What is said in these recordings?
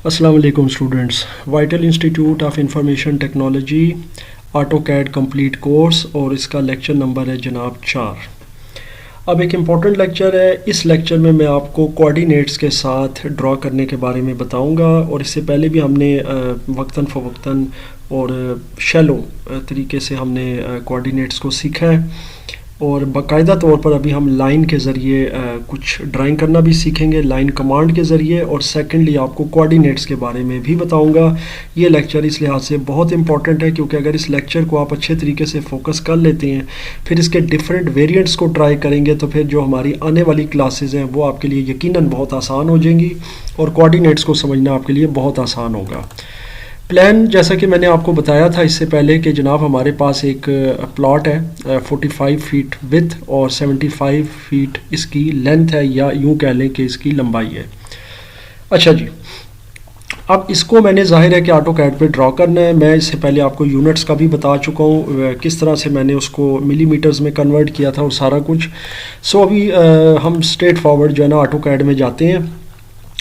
अस्सलाम वालेकुम students. Vital institute of information technology AutoCAD complete course और इसका लेक्चर नंबर है जनाब 4। अब एक इम्पॉर्टेंट लेक्चर है। इस लेक्चर में मैं आपको कोऑर्डिनेट्स के साथ ड्रॉ करने के बारे में बताऊंगा और इससे पहले भी हमने वक्तन फ़वक्तन और शैलो तरीके से हमने कोऑर्डिनेट्स को सीखा है और बाकायदा तौर पर अभी हम लाइन के ज़रिए कुछ ड्राइंग करना भी सीखेंगे, लाइन कमांड के ज़रिए। और सेकेंडली आपको कोऑर्डिनेट्स के बारे में भी बताऊंगा। ये लेक्चर इस लिहाज से बहुत इंपॉर्टेंट है क्योंकि अगर इस लेक्चर को आप अच्छे तरीके से फोकस कर लेते हैं, फिर इसके डिफरेंट वेरिएंट्स को ट्राई करेंगे, तो फिर जो हमारी आने वाली क्लासेस हैं वो आपके लिए यकीनन बहुत आसान हो जाएंगी और कोऑर्डिनेट्स को समझना आपके लिए बहुत आसान होगा। प्लान जैसा कि मैंने आपको बताया था इससे पहले कि जनाब हमारे पास एक प्लॉट है 45 फीट विड्थ और 75 फीट इसकी लेंथ है, या यूँ कह लें कि इसकी लंबाई है। अच्छा जी, अब इसको मैंने जाहिर है कि ऑटोकैड पे ड्रॉ करना है। मैं इससे पहले आपको यूनिट्स का भी बता चुका हूँ, किस तरह से मैंने उसको मिलीमीटर्स में कन्वर्ट किया था और सारा कुछ। सो अभी हम स्ट्रेट फॉरवर्ड जो है ना ऑटोकैड में जाते हैं।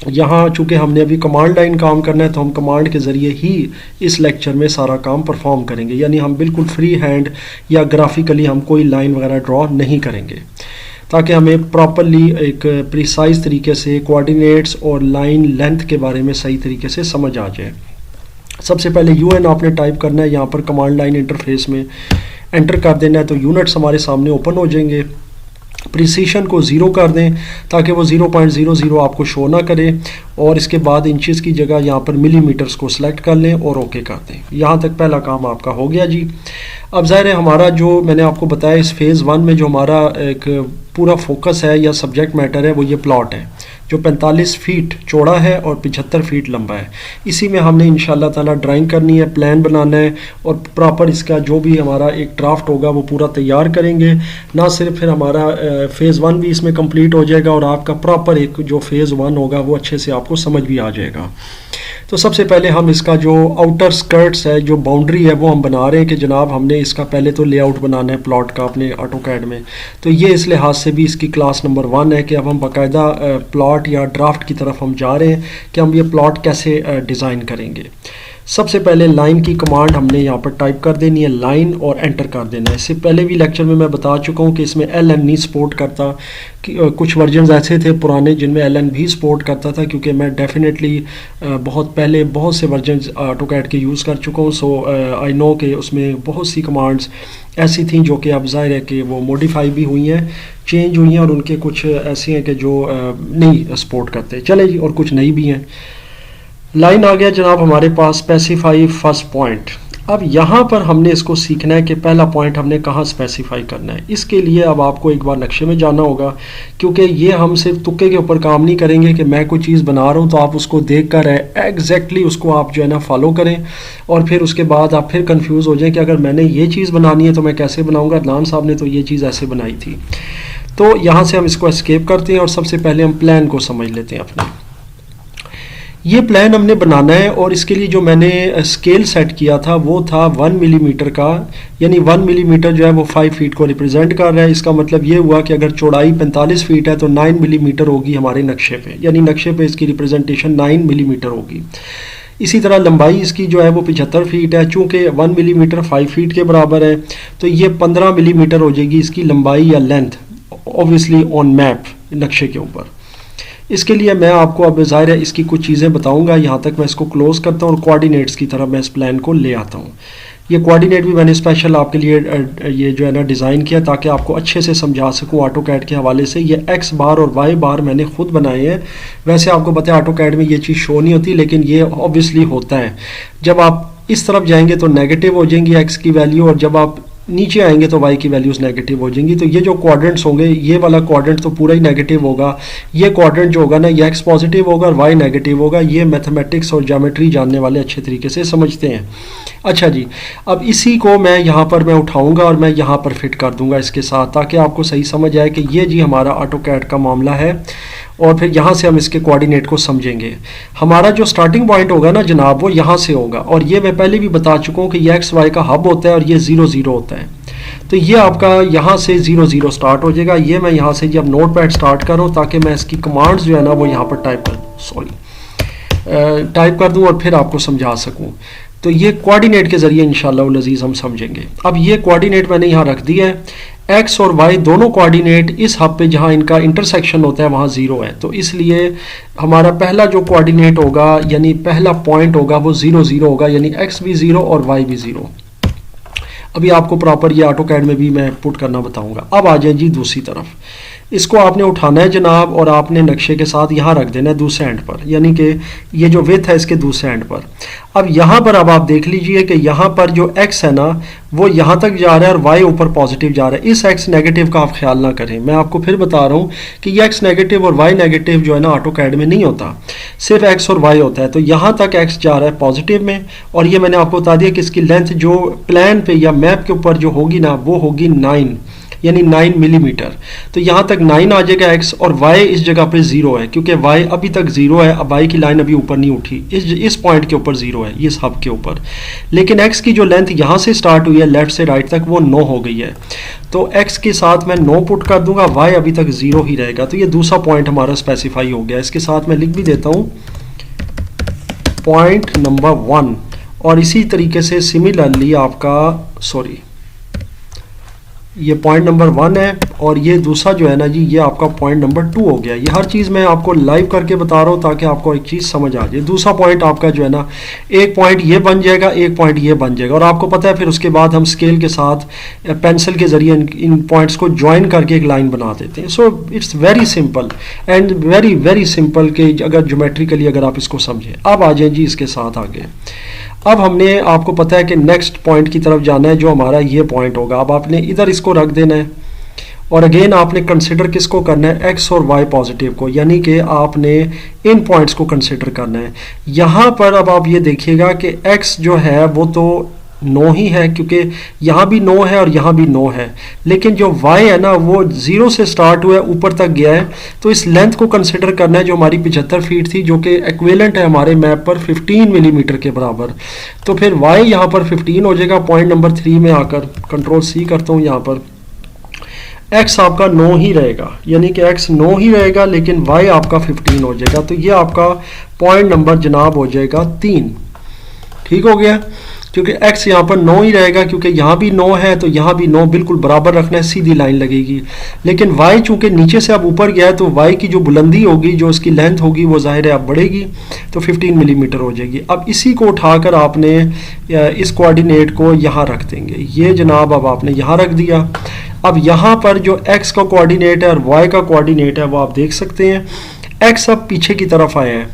यहाँ चूँकि हमने अभी कमांड लाइन काम करना है तो हम कमांड के ज़रिए ही इस लेक्चर में सारा काम परफॉर्म करेंगे, यानी हम बिल्कुल फ्री हैंड या ग्राफिकली हम कोई लाइन वगैरह ड्रॉ नहीं करेंगे, ताकि हमें प्रॉपरली एक प्रिसाइज तरीके से कोऑर्डिनेट्स और लाइन लेंथ के बारे में सही तरीके से समझ आ जाए। सबसे पहले UN आपने टाइप करना है, यहाँ पर कमांड लाइन इंटरफेस में एंटर कर देना है तो यूनिट्स हमारे सामने ओपन हो जाएंगे। प्रिसीशन को 0 कर दें ताकि वो 0.00 आपको शो ना करे, और इसके बाद इंचेस की जगह यहाँ पर मिलीमीटर्स को सिलेक्ट कर लें और ओके कर दें। यहाँ तक पहला काम आपका हो गया जी। अब ज़ाहिर है हमारा जो मैंने आपको बताया इस फेज़ 1 में जो हमारा एक पूरा फोकस है या सब्जेक्ट मैटर है वो ये प्लॉट है जो 45 फीट चौड़ा है और 75 फीट लंबा है। इसी में हमने इंशाल्लाह ताला ड्राइंग करनी है, प्लान बनाना है और प्रॉपर इसका जो भी हमारा एक ड्राफ्ट होगा वो पूरा तैयार करेंगे। ना सिर्फ फिर हमारा फेज़ 1 भी इसमें कंप्लीट हो जाएगा और आपका प्रॉपर एक जो फेज़ 1 होगा वो अच्छे से आपको समझ भी आ जाएगा। तो सबसे पहले हम इसका जो आउटर स्कर्ट्स है, जो बाउंड्री है, वो हम बना रहे हैं कि जनाब हमने इसका पहले तो लेआउट बनाना है प्लॉट का अपने ऑटोकैड में। तो ये इस लिहाज से भी इसकी क्लास नंबर 1 है कि अब हम बाकायदा प्लॉट या ड्राफ्ट की तरफ हम जा रहे हैं कि हम ये प्लॉट कैसे डिज़ाइन करेंगे। सबसे पहले लाइन की कमांड हमने यहाँ पर टाइप कर देनी है, लाइन, और एंटर कर देना है। इससे पहले भी लेक्चर में मैं बता चुका हूँ कि इसमें LN नहीं सपोर्ट करता। कुछ वर्जन्स ऐसे थे पुराने जिनमें LN भी सपोर्ट करता था, क्योंकि मैं डेफिनेटली बहुत पहले बहुत से वर्जन्स ऑटोकैड के यूज़ कर चुका हूँ। सो आई नो कि उसमें बहुत सी कमांड्स ऐसी थी जो कि अब ज़ाहिर है कि वो मॉडिफाई भी हुई हैं, चेंज हुई हैं, और उनके कुछ ऐसी हैं कि जो नहीं सपोर्ट करते। चले जी, और कुछ नई भी हैं। लाइन आ गया जनाब हमारे पास, स्पेसिफाई फर्स्ट पॉइंट। अब यहाँ पर हमने इसको सीखना है कि पहला पॉइंट हमने कहाँ स्पेसिफाई करना है। इसके लिए अब आपको एक बार नक्शे में जाना होगा, क्योंकि ये हम सिर्फ तुक्के के ऊपर काम नहीं करेंगे कि मैं कोई चीज़ बना रहा हूँ तो आप उसको देख कर एग्जैक्टली उसको आप जो है ना फॉलो करें और फिर उसके बाद आप फिर कंफ्यूज हो जाएं कि अगर मैंने ये चीज़ बनानी है तो मैं कैसे बनाऊँगा, अदनान साहब ने तो ये चीज़ ऐसे बनाई थी। तो यहाँ से हम इसको एस्केप करते हैं और सबसे पहले हम प्लान को समझ लेते हैं अपने। ये प्लान हमने बनाना है और इसके लिए जो मैंने स्केल सेट किया था वो था 1 मिलीमीटर का, यानी 1 मिलीमीटर जो है वो 5 फीट को रिप्रेजेंट कर रहा है। इसका मतलब ये हुआ कि अगर चौड़ाई 45 फीट है तो 9 मिलीमीटर होगी हमारे नक्शे पे, यानी नक्शे पे इसकी रिप्रेजेंटेशन 9 मिलीमीटर होगी। इसी तरह लंबाई इसकी जो है वो 75 फीट है, चूँकि 1 मिलीमीटर 5 फीट के बराबर है तो ये 15 मिलीमीटर हो जाएगी इसकी लंबाई या लेंथ, ऑब्वियसली ऑन मैप नक्शे के ऊपर। इसके लिए मैं आपको अब ज़ाहिर है इसकी कुछ चीज़ें बताऊंगा। यहाँ तक मैं इसको क्लोज़ करता हूँ और कोऑर्डिनेट्स की तरफ मैं इस प्लान को ले आता हूँ। ये कोऑर्डिनेट भी मैंने स्पेशल आपके लिए ये जो है ना डिज़ाइन किया ताकि आपको अच्छे से समझा सकूँ ऑटोकैड के हवाले से। ये X बार और Y बार मैंने खुद बनाए हैं। वैसे आपको पता है ऑटोकैड में ये चीज़ शो नहीं होती, लेकिन ये ऑब्वियसली होता है। जब आप इस तरफ जाएंगे तो नेगेटिव हो जाएंगी X की वैल्यू, और जब आप नीचे आएंगे तो y की वैल्यूज़ नेगेटिव हो जाएंगी। तो ये जो क्वाड्रेंट्स होंगे, ये वाला क्वाड्रेंट तो पूरा ही नेगेटिव होगा, ये क्वाड्रेंट जो होगा ना ये x पॉजिटिव होगा और y नेगेटिव होगा। ये मैथमेटिक्स और ज्योमेट्री जानने वाले अच्छे तरीके से समझते हैं। अच्छा जी, अब इसी को मैं यहाँ पर मैं उठाऊंगा और मैं यहाँ पर फिट कर दूंगा इसके साथ, ताकि आपको सही समझ आए कि ये जी हमारा ऑटोकैड का मामला है। और फिर यहाँ से हम इसके कोऑर्डिनेट को समझेंगे। हमारा जो स्टार्टिंग पॉइंट होगा ना जनाब वो यहाँ से होगा, और ये मैं पहले भी बता चुका हूँ कि ये एक्स वाई का हब होता है और ये 0 0 होता है। तो ये आपका यहाँ से 0 0 स्टार्ट हो जाएगा। ये मैं यहाँ से जब नोट पैड स्टार्ट करूँ ताकि मैं इसकी कमांड्स जो है ना वो यहाँ पर टाइप कर टाइप कर दूं और फिर आपको समझा सकूं। तो ये कोऑर्डिनेट के ज़रिए इंशाअल्लाह अज़ीज़ हम समझेंगे। अब ये कोऑर्डिनेट मैंने यहाँ रख दिया है, एक्स और वाई दोनों कोऑर्डिनेट इस हब पे जहाँ इनका इंटरसेक्शन होता है वहाँ ज़ीरो है, तो इसलिए हमारा पहला जो कोऑर्डिनेट होगा यानी पहला पॉइंट होगा वो 0 0 होगा, यानी एक्स भी 0 और वाई भी 0। अभी आपको प्रॉपर ये AutoCAD में भी मैं पुट करना बताऊंगा। अब आ जाए जी दूसरी तरफ, इसको आपने उठाना है जनाब और आपने नक्शे के साथ यहाँ रख देना है दूसरे एंड पर, यानी कि ये जो विड्थ है इसके दूसरे एंड पर। अब यहाँ पर अब आप देख लीजिए कि यहाँ पर जो x है ना वो यहाँ तक जा रहा है और y ऊपर पॉजिटिव जा रहा है। इस x नेगेटिव का आप ख्याल ना करें, मैं आपको फिर बता रहा हूँ कि ये x नेगेटिव और y नेगेटिव जो है ना AutoCAD में नहीं होता, सिर्फ x और y होता है। तो यहाँ तक x जा रहा है पॉजिटिव में, और ये मैंने आपको बता दिया कि इसकी लेंथ जो प्लान पे या मैप के ऊपर जो होगी ना वो होगी 9, यानी 9 मिलीमीटर। तो यहाँ तक 9 आ जाएगा x, और y इस जगह पे 0 है क्योंकि y अभी तक 0 है। अब y की लाइन अभी ऊपर नहीं उठी, इस पॉइंट के ऊपर 0 है, इस हब के ऊपर। लेकिन x की जो लेंथ यहाँ से स्टार्ट हुई है लेफ्ट से राइट तक वो 9 हो गई है, तो x के साथ मैं 9 पुट कर दूंगा, y अभी तक 0 ही रहेगा। तो ये दूसरा पॉइंट हमारा स्पेसिफाई हो गया। इसके साथ मैं लिख भी देता हूँ पॉइंट नंबर 1, और इसी तरीके से सिमिलरली आपका ये पॉइंट नंबर 1 है, और ये दूसरा जो है ना जी ये आपका पॉइंट नंबर 2 हो गया। ये हर चीज़ मैं आपको लाइव करके बता रहा हूँ ताकि आपको एक चीज़ समझ आ जाए। दूसरा पॉइंट आपका जो है ना, एक पॉइंट ये बन जाएगा, एक पॉइंट ये बन जाएगा, और आपको पता है फिर उसके बाद हम स्केल के साथ पेंसिल के ज़रिए इन पॉइंट्स को ज्वाइन करके एक लाइन बना देते हैं। So it's very simple and very very simple कि अगर ज्योमेट्रिकली अगर आप इसको समझें। अब आ जाए जी इसके साथ आगे। अब हमने आपको पता है कि नेक्स्ट पॉइंट की तरफ जाना है जो हमारा ये पॉइंट होगा। अब आपने इधर इसको रख देना है, और अगेन आपने कंसिडर किसको करना है, x और y पॉजिटिव को, यानी कि आपने इन पॉइंट्स को कंसिडर करना है। यहाँ पर अब आप ये देखिएगा कि x जो है वो तो 9 ही है क्योंकि यहाँ भी 9 है और यहाँ भी 9 है, लेकिन जो y है ना वो 0 से स्टार्ट हुआ है ऊपर तक गया है। तो इस लेंथ को कंसिडर करना है जो हमारी 75 फीट थी, जो कि इक्विवेलेंट है हमारे मैप पर 15 मिलीमीटर के बराबर। तो फिर y यहाँ पर 15 हो जाएगा। पॉइंट नंबर 3 में आकर कंट्रोल C करता हूँ, यहाँ पर x आपका 9 ही रहेगा, यानी कि x 9 ही रहेगा लेकिन y आपका 15 हो जाएगा। तो ये आपका पॉइंट नंबर जनाब हो जाएगा 3। ठीक हो गया, क्योंकि x यहाँ पर 9 ही रहेगा, क्योंकि यहाँ भी 9 है तो यहाँ भी 9 बिल्कुल बराबर रखना है, सीधी लाइन लगेगी। लेकिन y चूंकि नीचे से अब ऊपर गया है तो y की जो बुलंदी होगी, जो इसकी लेंथ होगी वो जाहिर है अब बढ़ेगी, तो 15 मिलीमीटर हो जाएगी। अब इसी को उठाकर आपने इस कोऑर्डिनेट को यहाँ रख देंगे। ये जनाब अब आपने यहाँ रख दिया। अब यहाँ पर जो x का कोऑर्डिनेट है और y का कोऑर्डिनेट है वो आप देख सकते हैं। x अब पीछे की तरफ आया है,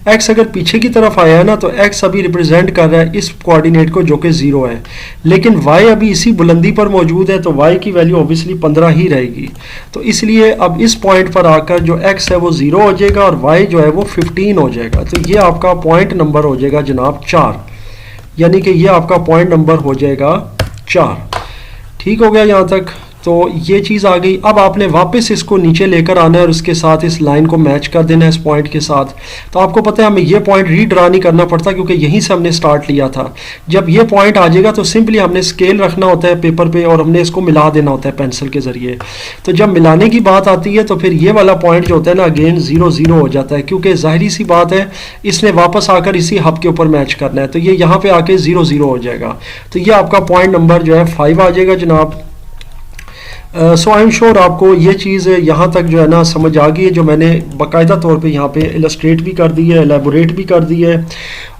x अगर पीछे की तरफ आया है ना तो x अभी रिप्रेजेंट कर रहा है इस कोऑर्डिनेट को जो कि 0 है, लेकिन y अभी इसी बुलंदी पर मौजूद है तो y की वैल्यू ऑब्वियसली 15 ही रहेगी। तो इसलिए अब इस पॉइंट पर आकर जो x है वो 0 हो जाएगा और y जो है वो 15 हो जाएगा। तो ये आपका पॉइंट नंबर हो जाएगा जनाब 4, यानी कि ये आपका पॉइंट नंबर हो जाएगा 4। ठीक हो गया यहाँ तक, तो ये चीज़ आ गई। अब आपने वापस इसको नीचे लेकर आना है और इसके साथ इस लाइन को मैच कर देना है इस पॉइंट के साथ। तो आपको पता है हमें ये पॉइंट रीड्रा नहीं करना पड़ता क्योंकि यहीं से हमने स्टार्ट लिया था। जब ये पॉइंट आ जाएगा तो सिंपली हमने स्केल रखना होता है पेपर पे और हमने इसको मिला देना होता है पेंसिल के ज़रिए। तो जब मिलाने की बात आती है तो फिर ये वाला पॉइंट जो होता है ना अगेन 0 0 हो जाता है, क्योंकि जाहिर सी बात है इसने वापस आकर इसी हब के ऊपर मैच करना है, तो ये यहाँ पर आके 0 0 हो जाएगा। तो ये आपका पॉइंट नंबर जो है 5 आ जाएगा जनाब। सो आई एम श्योर आपको ये चीज़ यहाँ तक जो है ना समझ आ गई है, जो मैंने बाकायदा तौर पे यहाँ पे इलस्ट्रेट भी कर दी है, एलेबोरेट भी कर दी है।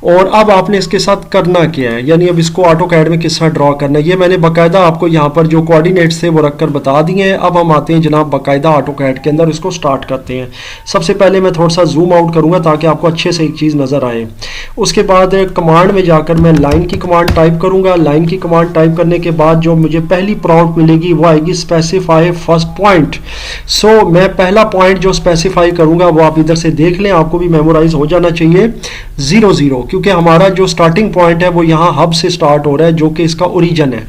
और अब आपने इसके साथ करना क्या है, यानी अब इसको AutoCAD में किस तरह ड्रॉ करना है, ये मैंने बाकायदा आपको यहाँ पर जो कोऑर्डिनेट्स थे वो रख कर बता दिए हैं। अब हम आते हैं जनाब बाकायदा AutoCAD के अंदर, इसको स्टार्ट करते हैं। सबसे पहले मैं थोड़ा सा जूम आउट करूँगा ताकि आपको अच्छे से एक चीज़ नज़र आए। उसके बाद कमांड में जाकर मैं लाइन की कमांड टाइप करूँगा। लाइन की कमांड टाइप करने के बाद जो मुझे पहली प्रॉम्प्ट मिलेगी वो आएगी स्पेसिफाई फर्स्ट पॉइंट। सो मैं पहला पॉइंट जो स्पेसिफाई करूँगा वो आप इधर से देख लें, आपको भी मेमोराइज हो जाना चाहिए 0 0, क्योंकि हमारा जो स्टार्टिंग पॉइंट है वो यहाँ हब से स्टार्ट हो रहा है जो कि इसका ओरिजिन है।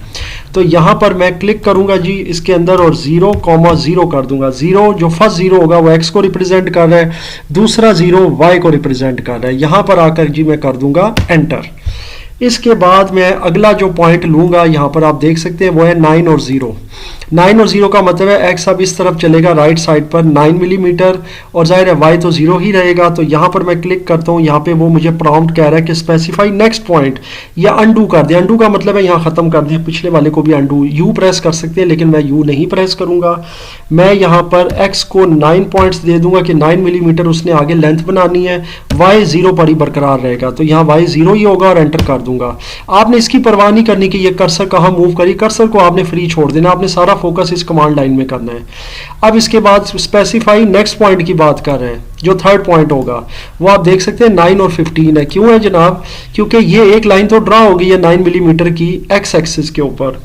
तो यहाँ पर मैं क्लिक करूंगा जी इसके अंदर और 0, 0 कर दूंगा। 0 जो फर्स्ट 0 होगा वो x को रिप्रेजेंट कर रहा है, दूसरा 0 y को रिप्रेजेंट कर रहा है। यहाँ पर आकर जी मैं कर दूंगा एंटर। इसके बाद मैं अगला जो पॉइंट लूंगा यहाँ पर आप देख सकते हैं वो है 9 और 0। 9 और 0 का मतलब है x अब इस तरफ चलेगा राइट साइड पर 9 मिलीमीटर, और जाहिर है y तो 0 ही रहेगा। तो यहाँ पर मैं क्लिक करता हूँ, यहाँ पे वो मुझे प्रॉम्प्ट कह रहा है कि स्पेसिफाई नेक्स्ट पॉइंट, या अनडू कर दे। अनडू का मतलब है यहाँ ख़त्म कर दिया, पिछले वाले को भी अनडू यू प्रेस कर सकते हैं, लेकिन मैं यू नहीं प्रेस करूँगा। मैं यहाँ पर x को 9 पॉइंट्स दे दूंगा कि 9 मिलीमीटर उसने आगे लेंथ बनानी है, y 0 पर ही बरकरार रहेगा, तो यहाँ y 0 ही होगा और एंटर कर दूंगा। आपने इसकी परवाह नहीं करनी कि ये कर्सर कहाँ मूव करी, कर्सर को आपने फ्री छोड़ देना, आपने सारा फोकस इस कमांड लाइन में करना है। अब इसके बाद स्पेसिफाई नेक्स्ट पॉइंट की बात कर रहे हैं, जो थर्ड पॉइंट होगा वो आप देख सकते हैं 9 और 15 है। क्यों है जनाब? क्योंकि ये एक लाइन तो ड्रा हो गई है 9 मिलीमीटर की एक्स एक्सिस के ऊपर,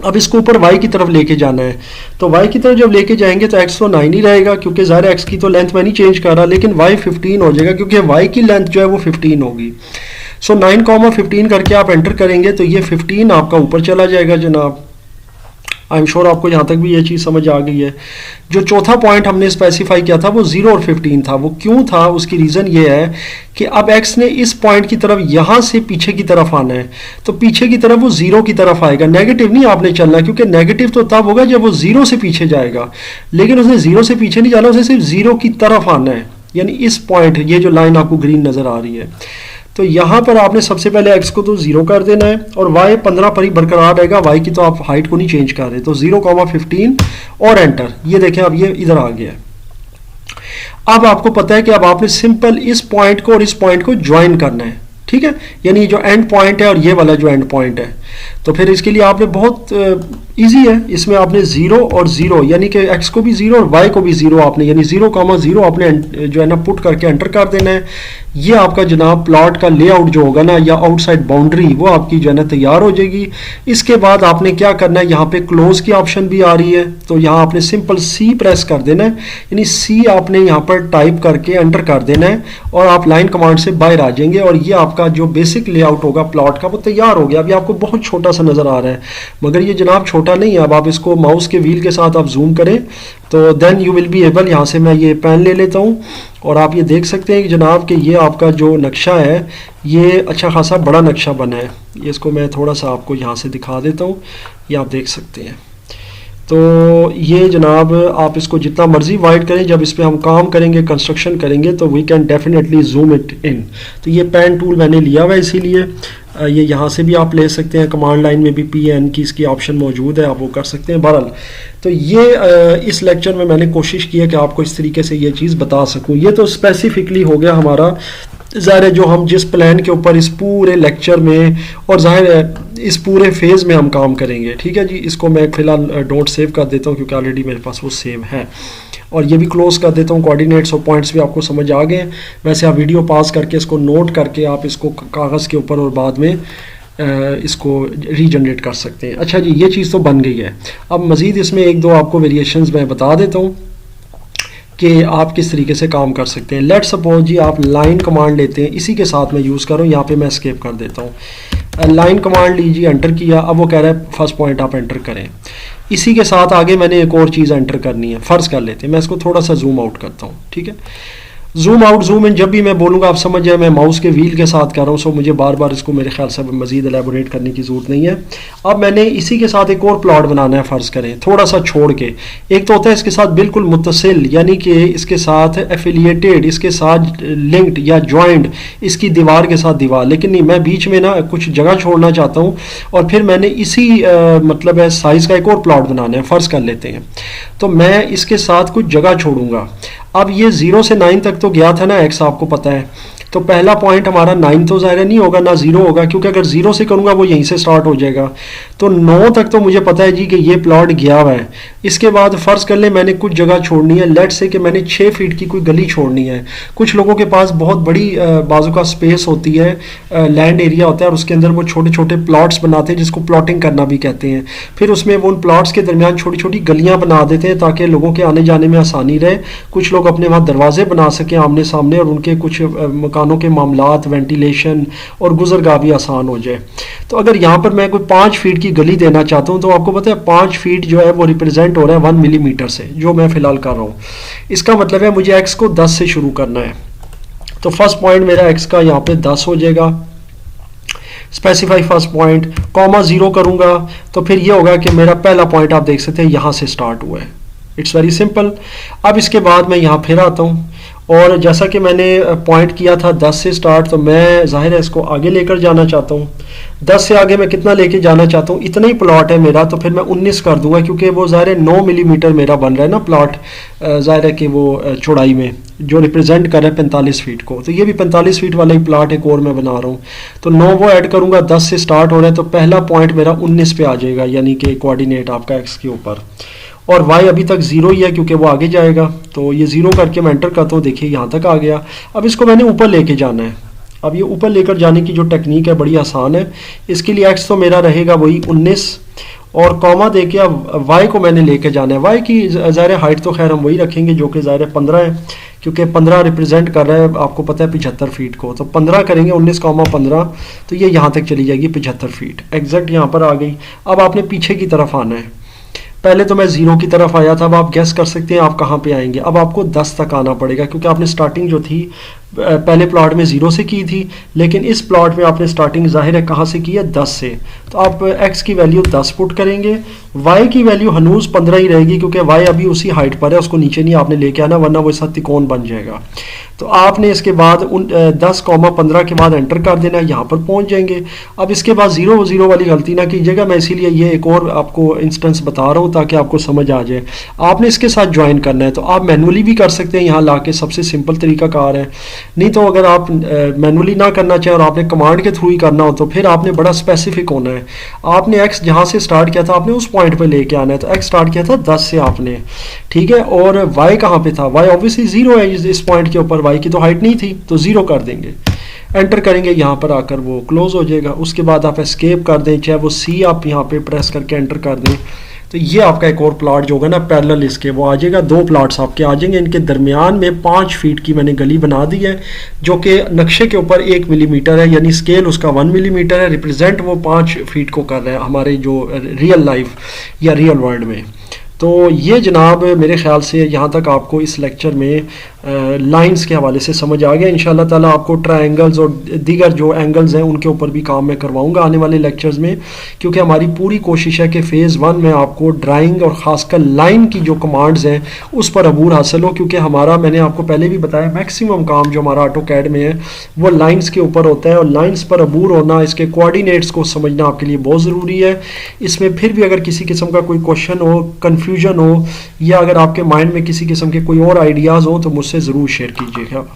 अब इसको ऊपर y की तरफ लेके जाना है। तो y की तरफ जब लेके जाएंगे तो x तो 9 ही रहेगा, क्योंकि ज़ाहिर x की तो लेंथ मैं नहीं चेंज कर रहा, लेकिन y 15 हो जाएगा, क्योंकि y की लेंथ जो है वो 15 होगी। सो 9,15 करके आप एंटर करेंगे तो ये 15 आपका ऊपर चला जाएगा जनाब। आई एम श्योर आपको यहाँ तक भी ये चीज़ समझ आ गई है। जो चौथा पॉइंट हमने स्पेसिफाई किया था वो 0 और 15 था। वो क्यों था? उसकी रीज़न ये है कि अब x ने इस पॉइंट की तरफ यहाँ से पीछे की तरफ आना है, तो पीछे की तरफ वो 0 की तरफ आएगा, नेगेटिव नहीं आपने चलना, क्योंकि नेगेटिव तो तब होगा जब वो 0 से पीछे जाएगा, लेकिन उसने 0 से पीछे नहीं जाना, उसे सिर्फ 0 की तरफ आना है, यानी इस पॉइंट, ये जो लाइन आपको ग्रीन नज़र आ रही है। तो यहाँ पर आपने सबसे पहले x को तो 0 कर देना है, और y 15 पर ही बरकरार रहेगा, y की तो आप हाइट को नहीं चेंज कर रहे, तो 0,15 और एंटर। ये देखें अब ये इधर आ गया है। अब आपको पता है कि अब आपने सिंपल इस पॉइंट को और इस पॉइंट को ज्वाइन करना है, ठीक है, यानी जो एंड पॉइंट है और ये वाला जो एंड पॉइंट है। तो फिर इसके लिए आपने बहुत इजी है, इसमें आपने 0 और 0 यानी कि x को भी 0 और y को भी 0 आपने, यानी 0,0 आपने जो है ना पुट करके एंटर कर देना है। ये आपका जनाब प्लॉट का लेआउट जो होगा ना, या आउटसाइड बाउंड्री, वो आपकी जो है ना तैयार हो जाएगी। इसके बाद आपने क्या करना है, यहाँ पे क्लोज की ऑप्शन भी आ रही है, तो यहाँ आपने सिंपल C प्रेस कर देना है, यानी C आपने यहाँ पर टाइप करके एंटर कर देना है, और आप लाइन कमांड से बाहर आ जाएंगे, और ये आपका जो बेसिक लेआउट होगा प्लॉट का वो तैयार हो गया। अभी आपको बहुत छोटा सा नज़र आ रहा है, मगर ये जनाब छोटा नहीं है। अब आप इसको माउस के व्हील के साथ आप जूम करें तो then you will be able, यहाँ से मैं ये पेन ले लेता हूँ, और आप ये देख सकते हैं कि जनाब कि ये आपका जो नक्शा है ये अच्छा खासा बड़ा नक्शा बना है। ये इसको मैं थोड़ा सा आपको यहाँ से दिखा देता हूँ, ये आप देख सकते हैं। तो ये जनाब आप इसको जितना मर्जी वाइड करें, जब इस पर हम काम करेंगे, कंस्ट्रक्शन करेंगे, तो we can definitely zoom it in. तो ये पेन टूल मैंने लिया हुआ है, इसीलिए ये यहाँ से भी आप ले सकते हैं, कमांड लाइन में भी PN की इसकी ऑप्शन मौजूद है, आप वो कर सकते हैं। बहरहाल तो ये इस लेक्चर में मैंने कोशिश की है कि आपको इस तरीके से ये चीज़ बता सकूँ। ये तो स्पेसिफिकली हो गया हमारा, ज़ाहिर है जो हम जिस प्लान के ऊपर इस पूरे लेक्चर में और ज़ाहिर है इस पूरे फेज़ में हम काम करेंगे, ठीक है जी। इसको मैं फ़िलहाल डोंट सेव कर देता हूँ, क्योंकि ऑलरेडी मेरे पास वो सेव है, और ये भी क्लोज कर देता हूँ। कोऑर्डिनेट्स और पॉइंट्स भी आपको समझ आ गए। वैसे आप वीडियो पास करके इसको नोट करके आप इसको कागज़ के ऊपर और बाद में इसको रीजनरेट कर सकते हैं। अच्छा जी, ये चीज़ तो बन गई है। अब मज़ीद इसमें एक दो आपको वेरिएशंस मैं बता देता हूँ कि आप किस तरीके से काम कर सकते हैं। लेट सपोज जी आप लाइन कमांड लेते हैं, इसी के साथ मैं यूज़ करूँ, यहाँ पे मैं एस्केप कर देता हूँ। लाइन कमांड लीजिए, एंटर किया, अब वो कह रहा है फर्स्ट पॉइंट आप एंटर करें। इसी के साथ आगे मैंने एक और चीज़ एंटर करनी है, फ़र्ज़ कर लेते हैं, मैं इसको थोड़ा सा जूम आउट करता हूँ, ठीक है। जूम आउट जूम इन जब भी मैं बोलूँगा आप समझ जाए मैं माउस के व्हील के साथ कर रहा हूँ, सो मुझे बार बार इसको मेरे ख्याल से मज़ीद एलेबोरेट करने की ज़रूरत नहीं है। अब मैंने इसी के साथ एक और प्लॉट बनाना है, फ़र्ज़ करें थोड़ा सा छोड़ के। एक तो होता है इसके साथ बिल्कुल मुत्तसिल, यानी कि इसके साथ एफिलिएटेड, इसके साथ लिंक्ड या ज्वाइंट, इसकी दीवार के साथ दीवार, लेकिन नहीं, मैं बीच में ना कुछ जगह छोड़ना चाहता हूँ, और फिर मैंने इसी मतलब है साइज़ का एक और प्लॉट बनाना है, फ़र्ज़ कर लेते हैं। तो मैं इसके साथ कुछ जगह छोड़ूंगा। अब ये 0 से 9 तक तो गया था ना x, आपको पता है, तो पहला पॉइंट हमारा 9 तो ज़ाहिर नहीं होगा, ना 0 होगा, क्योंकि अगर 0 से करूँगा वो यहीं से स्टार्ट हो जाएगा। तो 9 तक तो मुझे पता है जी कि ये प्लॉट गया हुआ है। इसके बाद फ़र्ज़ कर ले मैंने कुछ जगह छोड़नी है, लेट से कि मैंने 6 फीट की कोई गली छोड़नी है। कुछ लोगों के पास बहुत बड़ी बाजू का स्पेस होती है, लैंड एरिया होता है, और उसके अंदर वो छोटे छोटे प्लॉट्स बनाते हैं, जिसको प्लॉटिंग करना भी कहते हैं। फिर उसमें वो उन प्लॉट्स के दरमियान छोटी छोटी गलियाँ बना देते हैं ताकि लोगों के आने जाने में आसानी रहे। कुछ लोग अपने वहाँ दरवाजे बना सकें आमने सामने, और उनके कुछ मकानों के मामलात, वेंटिलेशन और गुजरगाह भी आसान हो जाए। तो अगर यहाँ पर मैं कोई 5 फीट की गली देना चाहता हूँ, तो आपको पता है 5 फीट जो है वो रिप्रेजेंट हो रहा है 1 मिलीमीटर से, जो मैं फ़िलहाल कर रहा हूँ। इसका मतलब है मुझे x को 10 से शुरू करना है। तो फर्स्ट पॉइंट मेरा x का यहाँ पे 10 हो जाएगा। स्पेसिफाई फर्स्ट पॉइंट, कॉमा 0 करूँगा तो फिर ये होगा कि मेरा पहला पॉइंट आप देख सकते हैं यहाँ से स्टार्ट हुआ है। It's very simple. अब इसके बाद मैं यहाँ फिर आता हूँ और जैसा कि मैंने पॉइंट किया था 10 से स्टार्ट, तो मैं जाहिर है इसको आगे लेकर जाना चाहता हूँ। 10 से आगे मैं कितना लेके जाना चाहता हूँ, इतना ही प्लॉट है मेरा, तो फिर मैं 19 कर दूंगा क्योंकि वो ज़ाहिर है 9 मिलीमीटर मेरा बन रहा है ना प्लॉट, ज़ाहिर है कि वो चौड़ाई में जो रिप्रेजेंट कर रहा है 45 फीट को, तो ये भी 45 फीट वाला ही प्लॉट एक और मैं बना रहा हूँ। तो 9 वो ऐड करूँगा, 10 से स्टार्ट हो रहा है, तो पहला पॉइंट मेरा 19 पे आ जाएगा, यानी कि कोऑर्डिनेट आपका एक्स के ऊपर, और y अभी तक 0 ही है क्योंकि वो आगे जाएगा। तो ये 0 करके मैं एंटर करता हूँ, देखिए यहाँ तक आ गया। अब इसको मैंने ऊपर लेके जाना है। अब ये ऊपर लेकर जाने की जो टेक्निक है बड़ी आसान है। इसके लिए x तो मेरा रहेगा वही 19 और कॉमा दे के अब y को मैंने लेके जाना है। y की ज़ाहिर हाइट तो खैर हम वही रखेंगे जो कि ज़ाहिर 15 है, क्योंकि 15 रिप्रेजेंट कर रहा है, आपको पता है 75 फीट को, तो 15 करेंगे 19,15, तो ये यहाँ तक चली जाएगी 75 फीट एग्जैक्ट यहाँ पर आ गई। अब आपने पीछे की तरफ आना है। पहले तो मैं 0 की तरफ आया था, अब आप गेस कर सकते हैं आप कहाँ पे आएंगे। अब आपको 10 तक आना पड़ेगा क्योंकि आपने स्टार्टिंग जो थी पहले प्लॉट में 0 से की थी, लेकिन इस प्लॉट में आपने स्टार्टिंग जाहिर है कहाँ से की है, 10 से। तो आप x की वैल्यू 10 पुट करेंगे, y की वैल्यू हनूज 15 ही रहेगी क्योंकि y अभी उसी हाइट पर है, उसको नीचे नहीं आपने लेके आना वरना वो साथ त्रिकोण बन जाएगा। तो आपने इसके बाद 10,15 के बाद एंटर कर देना, यहाँ पर पहुँच जाएंगे। अब इसके बाद 0 वाली गलती ना कीजिएगा, मैं इसीलिए ये एक और आपको इंस्टेंस बता रहा हूँ ताकि आपको समझ आ जाए। आपने इसके साथ ज्वाइन करना है, तो आप मैनुअली भी कर सकते हैं यहाँ ला के, सबसे सिंपल तरीका कार है। नहीं तो अगर आप मैनुअली ना करना चाहें और आपने कमांड के थ्रू ही करना हो तो फिर आपने बड़ा स्पेसिफिक होना है। आपने एक्स जहाँ से स्टार्ट किया था आपने उस पॉइंट पे लेके आना है। तो एक्स स्टार्ट किया था 10 से आपने, ठीक है, और वाई कहाँ पे था, वाई ऑब्वियसली 0 है इस पॉइंट के ऊपर, वाई की तो हाइट नहीं थी, तो 0 कर देंगे, एंटर करेंगे, यहाँ पर आकर वो क्लोज हो जाएगा। उसके बाद आप एस्केप कर दें, चाहे वो सी आप यहाँ पे प्रेस करके एंटर कर दें, तो ये आपका एक और प्लॉट जो होगा ना पैरेलल इसके वो आ जाएगा। 2 प्लॉट्स आपके आ जाएंगे, इनके दरमियान में 5 फीट की मैंने गली बना दी है जो कि नक्शे के ऊपर 1 मिलीमीटर है, यानी स्केल उसका 1 मिलीमीटर है, रिप्रेजेंट वो 5 फीट को कर रहा है हमारे जो रियल लाइफ या रियल वर्ल्ड में। तो ये जनाब मेरे ख्याल से यहाँ तक आपको इस लेक्चर में लाइंस के हवाले से समझ आ गया। इंशाल्लाह ताला आपको ट्रायंगल्स और दीगर जो एंगल्स हैं उनके ऊपर भी काम मैं करवाऊंगा आने वाले लेक्चर्स में, क्योंकि हमारी पूरी कोशिश है कि फ़ेज़ 1 में आपको ड्राइंग और ख़ासकर लाइन की जो कमांड्स हैं उस पर अबूर हासिल हो, क्योंकि हमारा मैंने आपको पहले भी बताया मैक्सिमम काम जो हमारा AutoCAD में है वो लाइन्स के ऊपर होता है, और लाइन्स पर अबूर होना, इसके कोऑर्डिनेट्स को समझना आपके लिए बहुत ज़रूरी है। इसमें फिर भी अगर किसी किस्म का कोई क्वेश्चन हो, कन्फ्यूजन हो, या अगर आपके माइंड में किसी किस्म के कोई और आइडियाज़ हो तो मुझसे ज़रूर शेयर कीजिएगा।